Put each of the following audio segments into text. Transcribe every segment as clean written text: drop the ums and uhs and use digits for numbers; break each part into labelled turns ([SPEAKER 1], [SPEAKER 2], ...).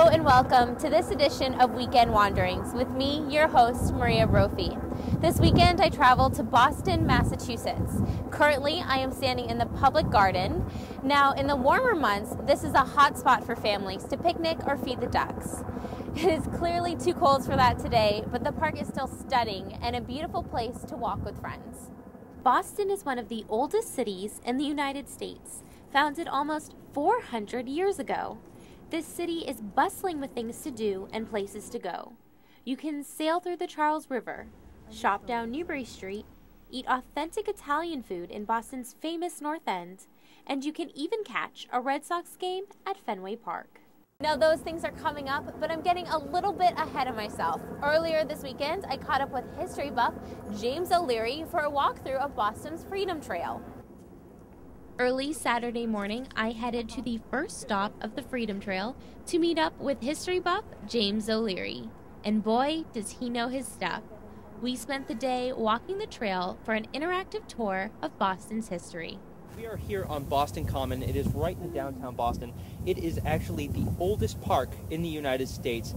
[SPEAKER 1] and welcome to this edition of Weekend Wanderings with me, your host, Maria Brophy. This weekend I traveled to Boston, Massachusetts. Currently, I am standing in the public garden. Now, in the warmer months, this is a hot spot for families to picnic or feed the ducks. It is clearly too cold for that today, but the park is still stunning and a beautiful place to walk with friends. Boston is one of the oldest cities in the United States, founded almost 400 years ago. This city is bustling with things to do and places to go. You can sail through the Charles River, shop down Newbury Street, eat authentic Italian food in Boston's famous North End, and you can even catch a Red Sox game at Fenway Park. Now those things are coming up, but I'm getting a little bit ahead of myself. Earlier this weekend, I caught up with history buff James O'Leary for a walkthrough of Boston's Freedom Trail. Early Saturday morning, I headed to the first stop of the Freedom Trail to meet up with history buff James O'Leary. And boy, does he know his stuff. We spent the day walking the trail for an interactive tour of Boston's history.
[SPEAKER 2] We are here on Boston Common. It is right in downtown Boston. It is actually the oldest park in the United States.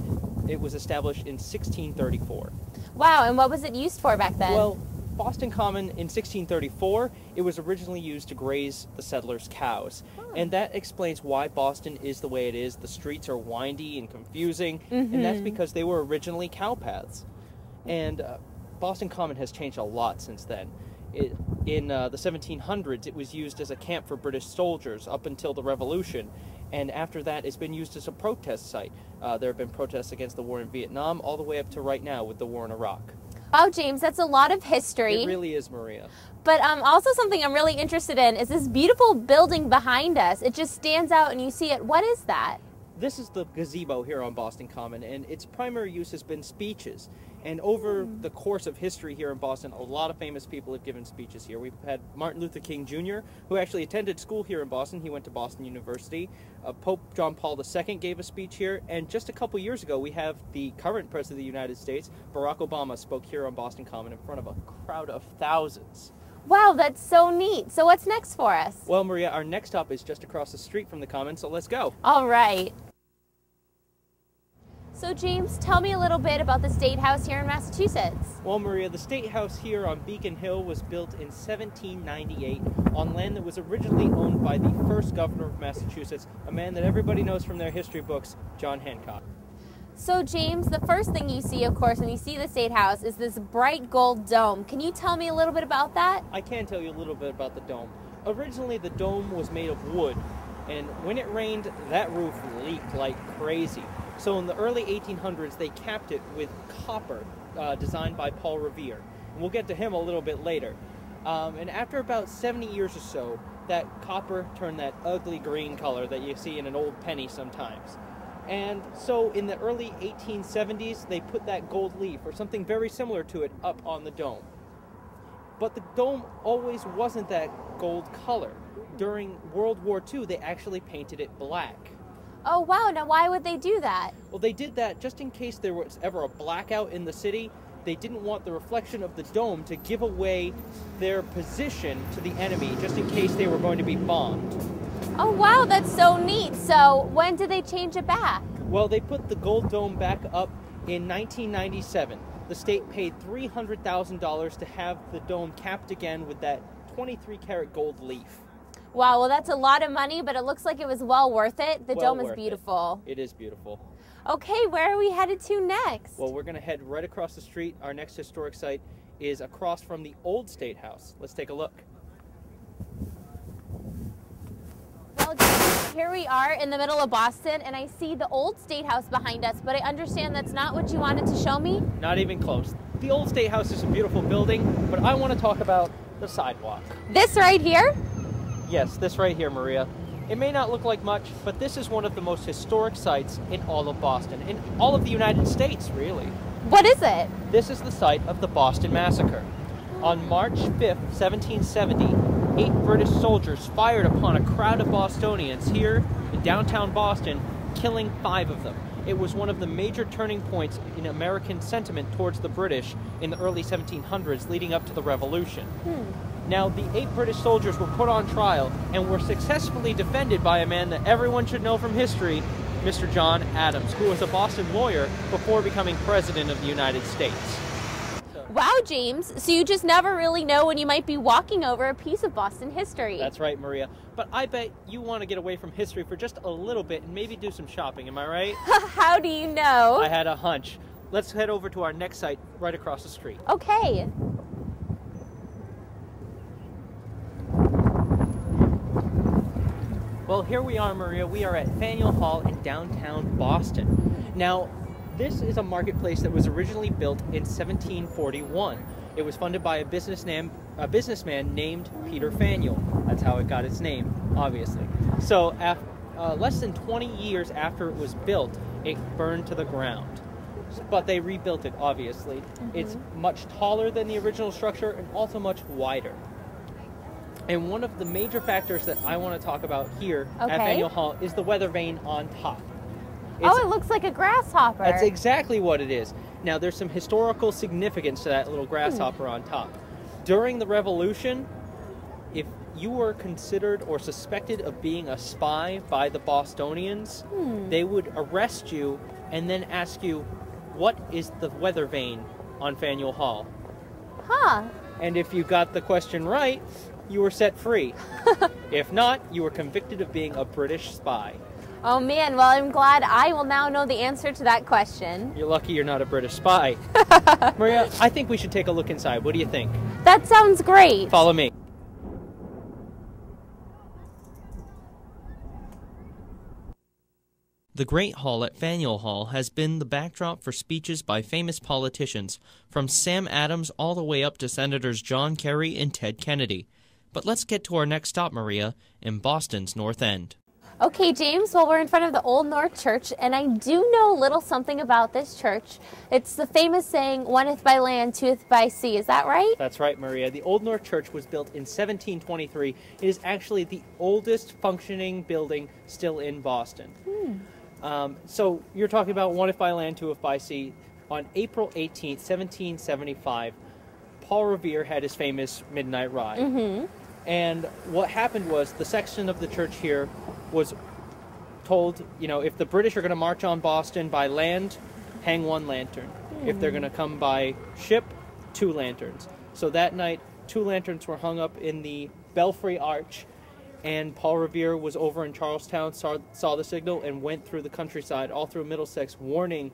[SPEAKER 2] It was established in 1634.
[SPEAKER 1] Wow, and what was it used for back then?
[SPEAKER 2] Well, Boston Common in 1634, it was originally used to graze the settlers' cows. And that explains why Boston is the way it is. The streets are windy and confusing, and that's because they were originally cow paths. And Boston Common has changed a lot since then. In the 1700s, it was used as a camp for British soldiers up until the Revolution. And after that, it's been used as a protest site. There have been protests against the war in Vietnam, all the way up to right now with the war in Iraq.
[SPEAKER 1] Wow, James, that's a lot of history.
[SPEAKER 2] It really is, Maria.
[SPEAKER 1] But also something I'm really interested in is this beautiful building behind us. It just stands out and you see it. What is that?
[SPEAKER 2] This is the gazebo here on Boston Common, and its primary use has been speeches. And over the course of history here in Boston, a lot of famous people have given speeches here. We've had Martin Luther King Jr., who actually attended school here in Boston. He went to Boston University. Pope John Paul II gave a speech here. And just a couple years ago, we have the current President of the United States, Barack Obama, spoke here on Boston Common in front of a crowd of thousands.
[SPEAKER 1] Wow, that's so neat. So what's next for us?
[SPEAKER 2] Well, Maria, our next stop is just across the street from the Common, so let's go.
[SPEAKER 1] All right. So James, tell me a little bit about the State House here in Massachusetts.
[SPEAKER 2] Well, Maria, the State House here on Beacon Hill was built in 1798 on land that was originally owned by the first governor of Massachusetts, a man that everybody knows from their history books, John Hancock.
[SPEAKER 1] So James, the first thing you see, of course, when you see the State House is this bright gold dome. Can you tell me a little bit about that?
[SPEAKER 2] I can tell you a little bit about the dome. Originally, the dome was made of wood, and when it rained, that roof leaked like crazy. So in the early 1800s, they capped it with copper, designed by Paul Revere. And we'll get to him a little bit later. And after about 70 years or so, that copper turned that ugly green color that you see in an old penny sometimes. And so in the early 1870s, they put that gold leaf, or something very similar to it, up on the dome. But the dome always wasn't that gold color. During World War II, they actually painted it black.
[SPEAKER 1] Oh, wow. Now, why would they do that?
[SPEAKER 2] Well, they did that just in case there was ever a blackout in the city. They didn't want the reflection of the dome to give away their position to the enemy, just in case they were going to be bombed.
[SPEAKER 1] Oh, wow. That's so neat. So, when did they change it back?
[SPEAKER 2] Well, they put the gold dome back up in 1997. The state paid $300,000 to have the dome capped again with that 23-karat gold leaf.
[SPEAKER 1] Wow, well, that's a lot of money, but it looks like it was well worth it. The dome is beautiful.
[SPEAKER 2] It is beautiful.
[SPEAKER 1] Okay, where are we headed to next?
[SPEAKER 2] Well, we're going to head right across the street. Our next historic site is across from the old State House. Let's take a look.
[SPEAKER 1] Well, here we are in the middle of Boston, and I see the old State House behind us, but I understand that's not what you wanted to show me?
[SPEAKER 2] Not even close. The old State House is a beautiful building, but I want to talk about the sidewalk.
[SPEAKER 1] This right here?
[SPEAKER 2] Yes, this right here, Maria. It may not look like much, but this is one of the most historic sites in all of Boston, in all of the United States, really.
[SPEAKER 1] What is it?
[SPEAKER 2] This is the site of the Boston Massacre. On March 5th, 1770, 8 British soldiers fired upon a crowd of Bostonians here in downtown Boston, killing 5 of them. It was one of the major turning points in American sentiment towards the British in the early 1700s, leading up to the Revolution. Now, the 8 British soldiers were put on trial and were successfully defended by a man that everyone should know from history, Mr. John Adams, who was a Boston lawyer before becoming President of the United States.
[SPEAKER 1] Wow, James. So you just never really know when you might be walking over a piece of Boston history.
[SPEAKER 2] That's right, Maria. But I bet you want to get away from history for just a little bit and maybe do some shopping, am I right?
[SPEAKER 1] How do you know?
[SPEAKER 2] I had a hunch. Let's head over to our next site right across the street.
[SPEAKER 1] Okay.
[SPEAKER 2] Well, here we are, Maria. We are at Faneuil Hall in downtown Boston. Now, this is a marketplace that was originally built in 1741. It was funded by a businessman named Peter Faneuil. That's how it got its name, obviously. So, less than 20 years after it was built, it burned to the ground. But they rebuilt it, obviously. It's much taller than the original structure and also much wider. And one of the major factors that I want to talk about here at Faneuil Hall is the weather vane on top.
[SPEAKER 1] It looks like a grasshopper.
[SPEAKER 2] That's exactly what it is. Now, there's some historical significance to that little grasshopper on top. During the Revolution, if you were considered or suspected of being a spy by the Bostonians, they would arrest you and then ask you, what is the weather vane on Faneuil Hall?
[SPEAKER 1] Huh.
[SPEAKER 2] And if you got the question right, you were set free. If not, you were convicted of being a British spy.
[SPEAKER 1] Oh man, well I'm glad I will now know the answer to that question.
[SPEAKER 2] You're lucky you're not a British spy. Maria, I think we should take a look inside. What do you think?
[SPEAKER 1] That sounds great.
[SPEAKER 2] Follow me. The Great Hall at Faneuil Hall has been the backdrop for speeches by famous politicians, from Sam Adams all the way up to Senators John Kerry and Ted Kennedy. But let's get to our next stop, Maria, in Boston's North End.
[SPEAKER 1] Okay, James, well, we're in front of the Old North Church, and I do know a little something about this church. It's the famous saying, "Oneth by land, twoeth by sea." Is that right?
[SPEAKER 2] That's right, Maria. The Old North Church was built in 1723. It is actually the oldest functioning building still in Boston. So you're talking about "Oneth by land, twoeth by sea." On April 18th, 1775, Paul Revere had his famous midnight ride. And what happened was the section of the church here was told, you know, if the British are going to march on Boston by land, hang one lantern. If they're going to come by ship, 2 lanterns. So that night, 2 lanterns were hung up in the Belfry Arch, and Paul Revere was over in Charlestown, saw the signal, and went through the countryside, all through Middlesex, warning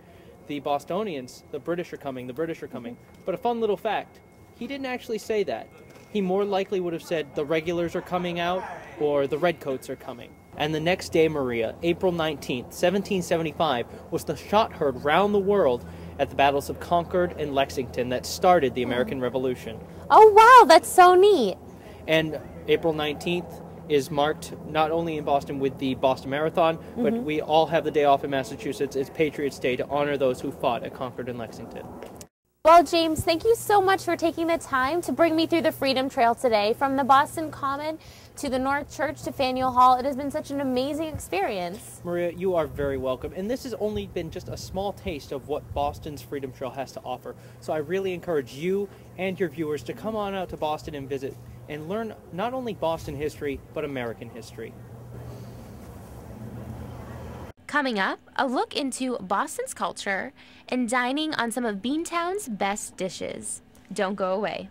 [SPEAKER 2] the Bostonians, the British are coming, the British are coming. But a fun little fact, he didn't actually say that. He more likely would have said the regulars are coming out or the redcoats are coming. And the next day, Maria, April 19th, 1775, was the shot heard round the world at the battles of Concord and Lexington that started the American Revolution.
[SPEAKER 1] Oh, wow, that's so neat.
[SPEAKER 2] And April 19th is marked not only in Boston with the Boston Marathon, but we all have the day off in Massachusetts. It's Patriots' Day to honor those who fought at Concord and Lexington.
[SPEAKER 1] Well, James, thank you so much for taking the time to bring me through the Freedom Trail today. From the Boston Common to the North Church to Faneuil Hall, it has been such an amazing experience.
[SPEAKER 2] Maria, you are very welcome. And this has only been just a small taste of what Boston's Freedom Trail has to offer. So I really encourage you and your viewers to come on out to Boston and visit and learn not only Boston history, but American history.
[SPEAKER 1] Coming up, a look into Boston's culture and dining on some of Beantown's best dishes. Don't go away.